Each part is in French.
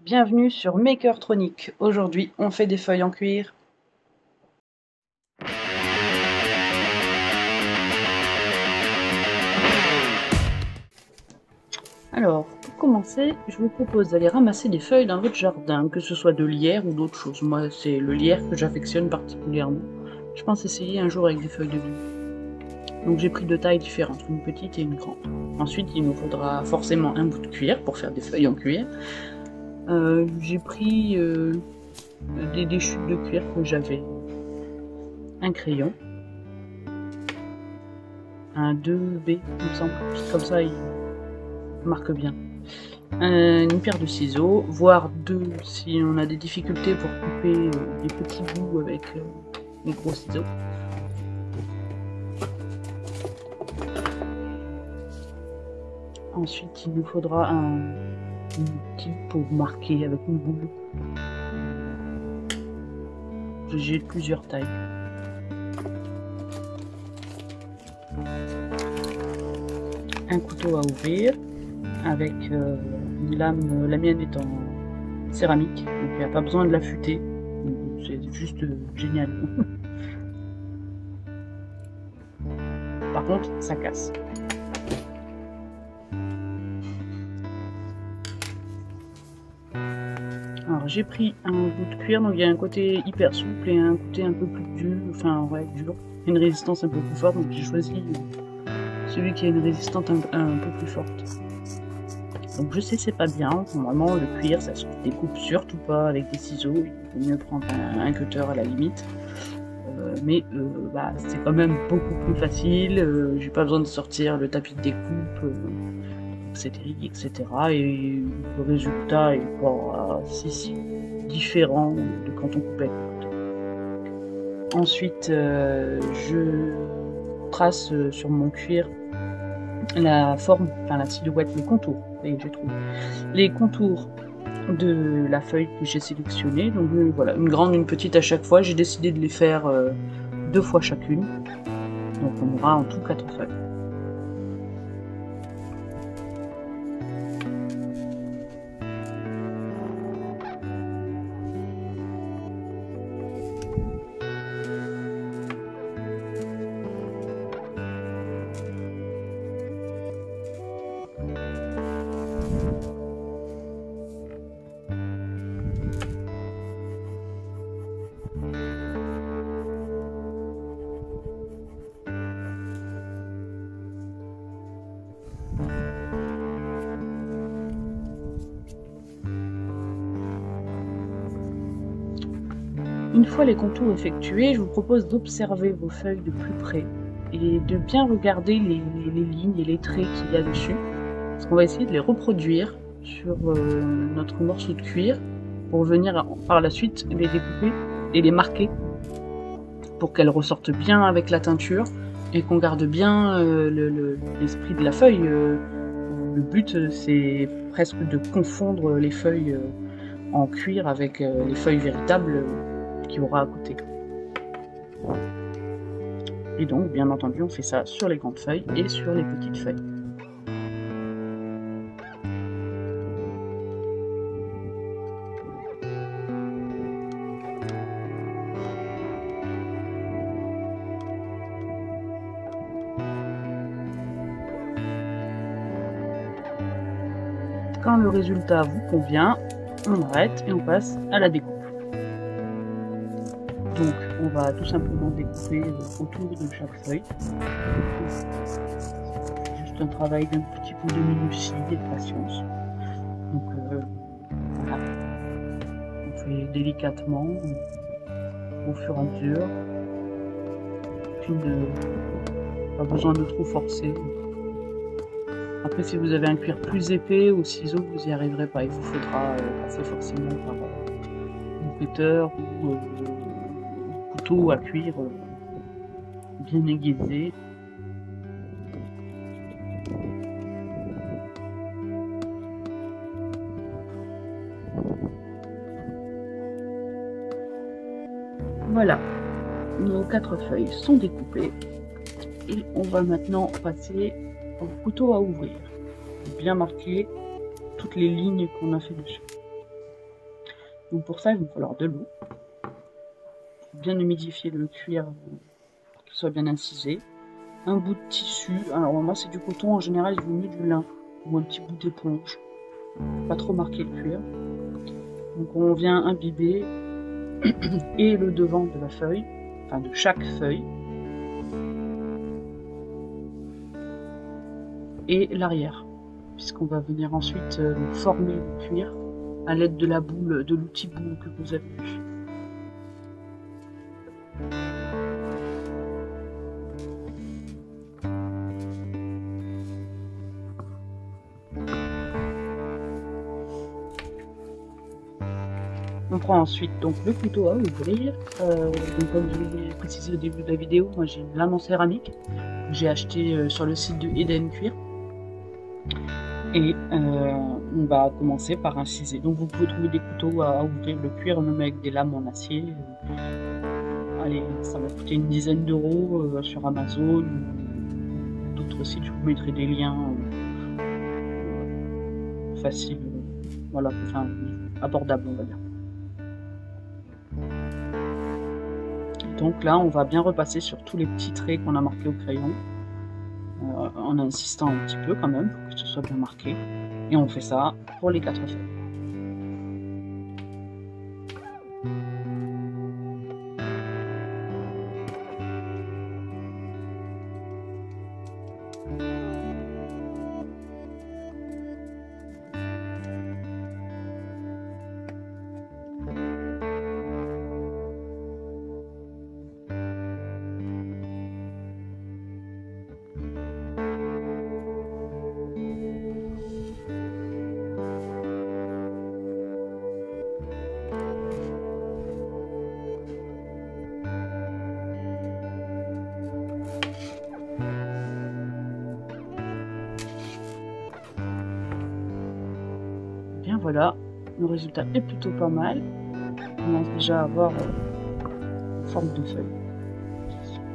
Bienvenue sur Makertronic. Aujourd'hui, on fait des feuilles en cuir. Alors, pour commencer, je vous propose d'aller ramasser des feuilles dans votre jardin, que ce soit de lierre ou d'autres choses. Moi, c'est le lierre que j'affectionne particulièrement. Je pense essayer un jour avec des feuilles de vigne. Donc j'ai pris deux tailles différentes, une petite et une grande. Ensuite, il nous faudra forcément un bout de cuir pour faire des feuilles en cuir. J'ai pris des chutes de cuir que j'avais, un crayon, un 2B, il me semble, comme ça il marque bien, une paire de ciseaux, voire deux si on a des difficultés pour couper des petits bouts avec les gros ciseaux. Ensuite, il nous faudra un outil pour marquer avec une boule. J'ai plusieurs tailles. Un couteau à ouvrir avec une lame, la mienne est en céramique, donc il n'y a pas besoin de l'affûter, c'est juste génial. Par contre, ça casse. Alors j'ai pris un bout de cuir, donc il y a un côté hyper souple et un côté un peu plus dur, enfin ouais, dur, une résistance un peu plus forte, donc j'ai choisi celui qui a une résistance un peu plus forte. Donc je sais c'est pas bien, normalement le cuir ça se découpe surtout pas avec des ciseaux, il vaut mieux prendre un cutter à la limite. Mais c'est quand même beaucoup plus facile, j'ai pas besoin de sortir le tapis de découpe, etc. Et le résultat est pas si différent de quand on coupait. Ensuite, je trace sur mon cuir la forme, enfin la silhouette, les contours, et j'ai trouvé les contours de la feuille que j'ai sélectionnée. Donc voilà, une grande, une petite à chaque fois. J'ai décidé de les faire 2 fois chacune. Donc on aura en tout 4 feuilles. Une fois les contours effectués, je vous propose d'observer vos feuilles de plus près et de bien regarder les lignes et les traits qu'il y a dessus, parce qu'on va essayer de les reproduire sur notre morceau de cuir pour venir par la suite les découper et les marquer pour qu'elles ressortent bien avec la teinture et qu'on garde bien l'esprit de la feuille. Le but c'est presque de confondre les feuilles en cuir avec les feuilles véritables qu'il y aura à côté. Et donc, bien entendu, on fait ça sur les grandes feuilles et sur les petites feuilles. Quand le résultat vous convient, on arrête et on passe à la découpe. Donc on va tout simplement découper autour de chaque feuille. Juste un travail d'un petit peu de minutie et de patience. Donc voilà. On fait délicatement au fur et à mesure. Pas besoin de trop forcer. Après si vous avez un cuir plus épais au ciseau, vous n'y arriverez pas. Il vous faudra passer forcément par un cutter ou couteau à cuir bien aiguisé. Voilà, nos 4 feuilles sont découpées et on va maintenant passer au couteau à ouvrir. Bien marquer toutes les lignes qu'on a fait dessus. Donc pour ça, il va falloir de l'eau. Bien humidifier le cuir pour qu'il soit bien incisé. Un bout de tissu. Alors moi, c'est du coton. En général, il vaut mieux du lin ou un petit bout d'éponge. Pas trop marquer le cuir. Donc on vient imbiber et le devant de la feuille, enfin de chaque feuille, et l'arrière, puisqu'on va venir ensuite former le cuir à l'aide de la boule, de l'outil boule que vous avez vu. On prend ensuite donc le couteau à ouvrir. Donc comme je l'ai précisé au début de la vidéo, moi j'ai une lame en céramique que j'ai acheté sur le site de Eden Cuir. Et on va commencer par inciser. Donc vous pouvez trouver des couteaux à ouvrir le cuir, même avec des lames en acier. Allez, ça va coûter une dizaine d'euros sur Amazon. D'autres sites, je vous mettrai des liens faciles, voilà, enfin abordables on va dire. Donc là, on va bien repasser sur tous les petits traits qu'on a marqués au crayon, en insistant un petit peu quand même, pour que ce soit bien marqué. Et on fait ça pour les 4 feuilles. Bien voilà, le résultat est plutôt pas mal. On commence déjà à avoir une forme de feuille.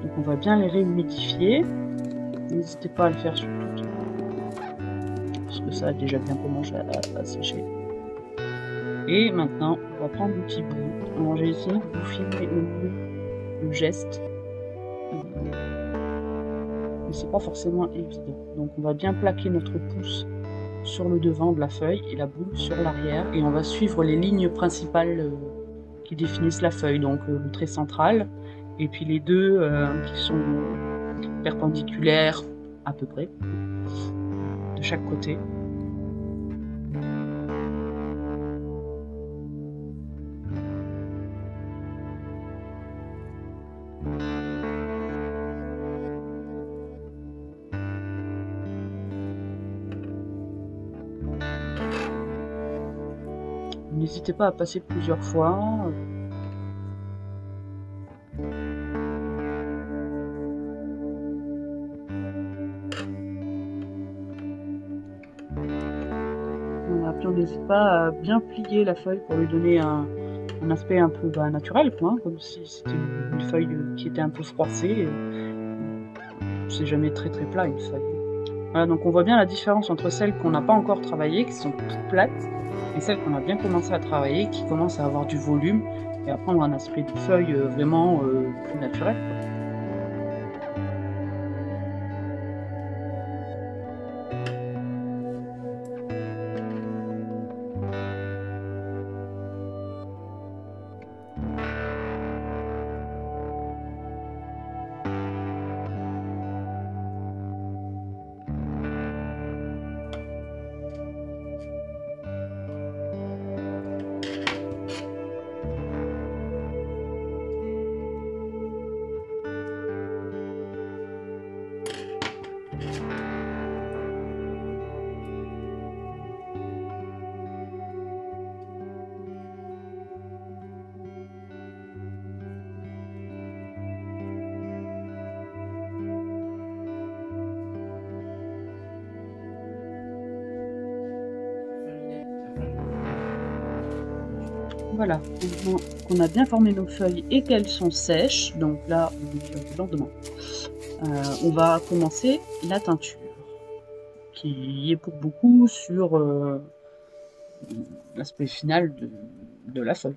Donc on va bien les réhumidifier. N'hésitez pas à le faire sur toutes, parce que ça a déjà bien commencé à sécher. Et maintenant, on va prendre l'outil boule. Alors j'ai essayé de vous filmer au mieux le geste, mais c'est pas forcément évident. Donc on va bien plaquer notre pouce sur le devant de la feuille et la boule sur l'arrière, et on va suivre les lignes principales qui définissent la feuille, donc le trait central et puis les deux qui sont perpendiculaires à peu près de chaque côté. N'hésitez pas à passer plusieurs fois. Voilà, puis on n'hésite pas à bien plier la feuille pour lui donner un aspect un peu naturel, quoi, hein, comme si c'était une feuille qui était un peu froissée. C'est jamais très plat une feuille. Voilà, donc on voit bien la différence entre celles qu'on n'a pas encore travaillées, qui sont toutes plates, et celles qu'on a bien commencé à travailler, qui commencent à avoir du volume et à prendre un aspect de feuille vraiment plus naturel, quoi. Voilà, maintenant qu'on a bien formé nos feuilles et qu'elles sont sèches, donc là, le lendemain, on va commencer la teinture, qui est pour beaucoup sur l'aspect final de la feuille.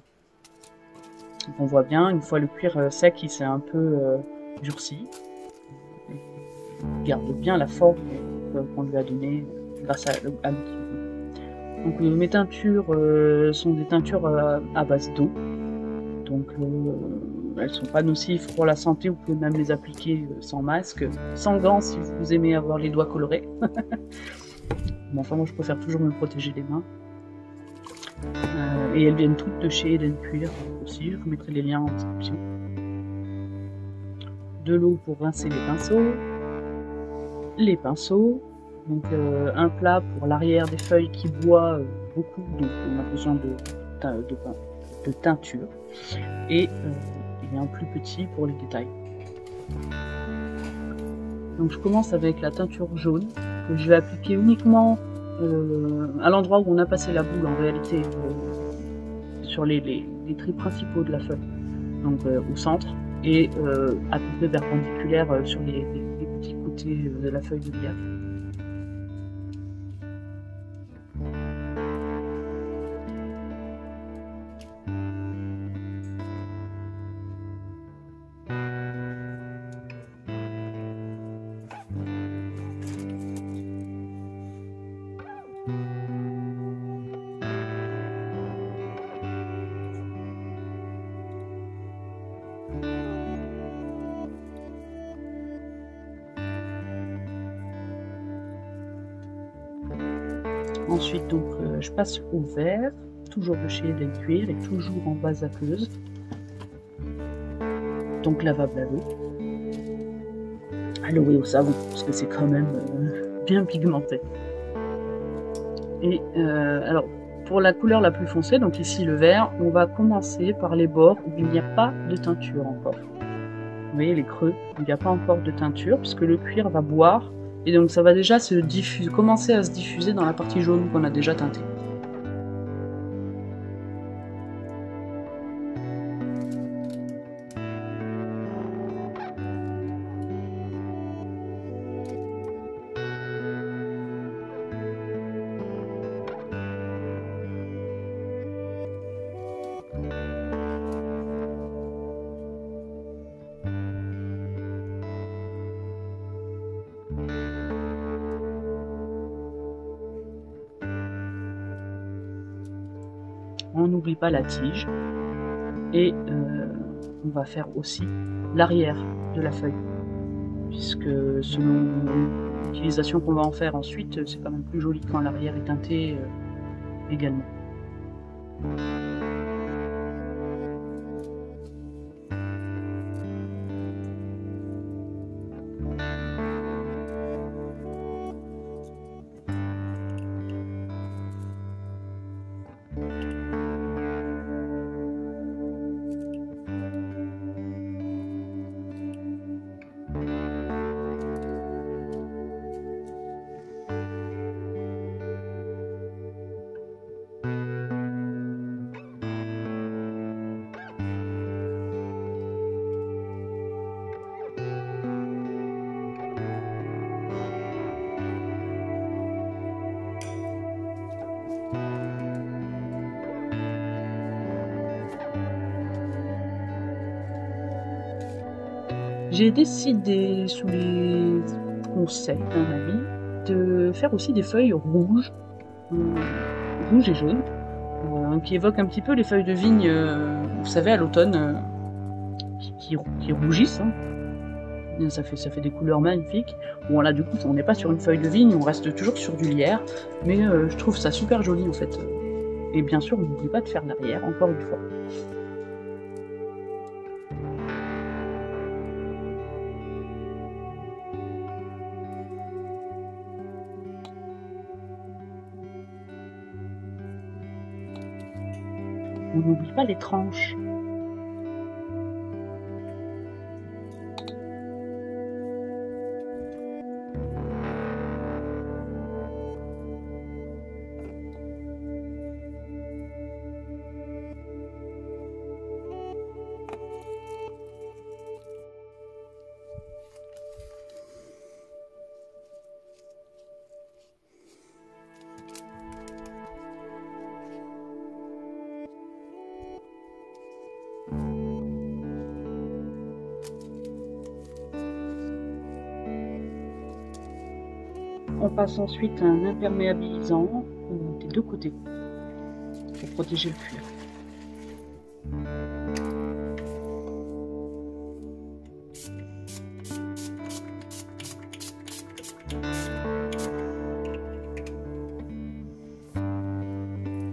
Donc on voit bien, une fois le cuir sec, il s'est un peu durci. Il garde bien la forme qu'on lui a donnée grâce à l'outil. Donc mes teintures sont des teintures à base d'eau. Donc elles sont pas nocives pour la santé, vous pouvez même les appliquer sans masque, sans gants si vous aimez avoir les doigts colorés. Bon, enfin moi je préfère toujours me protéger les mains. Et elles viennent toutes de chez Eden Cuir aussi, je vous mettrai les liens en description. De l'eau pour rincer les pinceaux, donc un plat pour l'arrière des feuilles qui boit beaucoup, donc on a besoin de teinture, et un plus petit pour les détails. Donc je commence avec la teinture jaune, que je vais appliquer uniquement à l'endroit où on a passé la boule en réalité, sur les traits principaux de la feuille, donc au centre, et à peu près perpendiculaire sur les petits côtés de la feuille de lièvre. Ensuite, donc, je passe au vert, toujours de chez Eden Cuir et toujours en base aqueuse. Donc lavable à l'eau et au savon, parce que c'est quand même bien pigmenté. Et alors, pour la couleur la plus foncée, donc ici le vert, on va commencer par les bords où il n'y a pas de teinture encore. Vous voyez les creux, où il n'y a pas encore de teinture, puisque le cuir va boire. Et donc ça va déjà commencer à se diffuser dans la partie jaune qu'on a déjà teintée. On n'oublie pas la tige, et on va faire aussi l'arrière de la feuille, puisque selon l'utilisation qu'on va en faire ensuite, c'est quand même plus joli quand l'arrière est teinté également. J'ai décidé, sous les conseils d'un ami, de faire aussi des feuilles rouges, rouges et jaunes, qui évoquent un petit peu les feuilles de vigne, vous savez, à l'automne, qui rougissent. Hein. Ça fait des couleurs magnifiques. Bon là, du coup, on n'est pas sur une feuille de vigne, on reste toujours sur du lierre, mais je trouve ça super joli en fait. Et bien sûr, on n'oublie pas de faire l'arrière, encore une fois. On n'oublie pas les tranches. on passe ensuite un imperméabilisant des deux côtés pour protéger le cuir.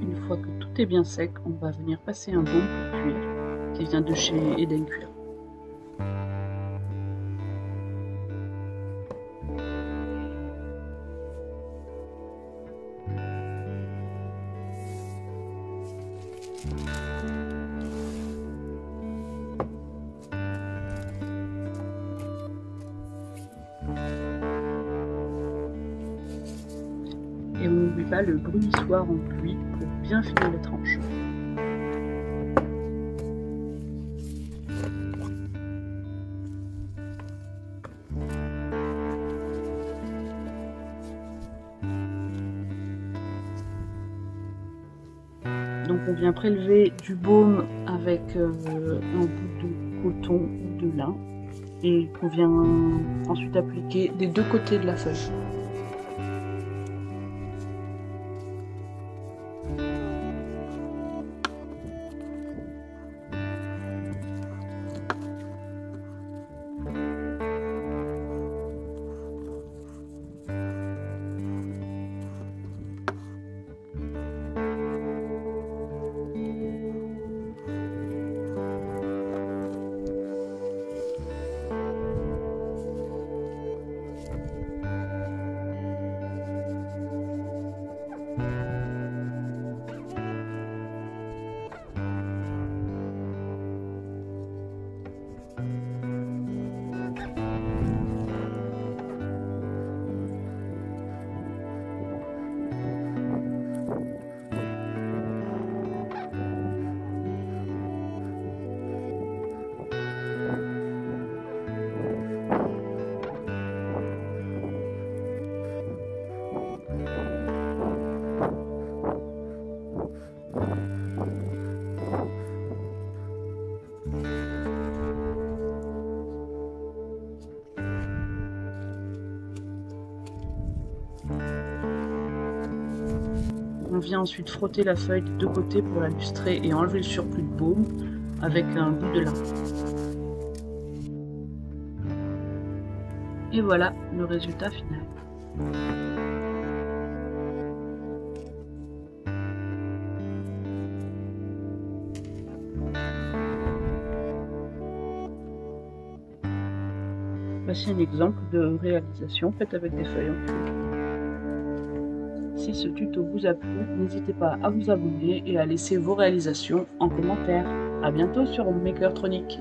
Une fois que tout est bien sec, on va venir passer un baume pour cuir qui vient de chez Eden Cuir. Et on n'oublie pas le brunissoir en pluie pour bien finir les tranches. Donc on vient prélever du baume avec un bout de coton ou de lin et qu'on vient ensuite appliquer des deux côtés de la feuille. On vient ensuite frotter la feuille des deux côtés pour la lustrer et enlever le surplus de baume avec un bout de lin. Et voilà le résultat final. Voici un exemple de réalisation faite avec des feuilles en cuir. Si ce tuto vous a plu, n'hésitez pas à vous abonner et à laisser vos réalisations en commentaire. A bientôt sur Makertronic.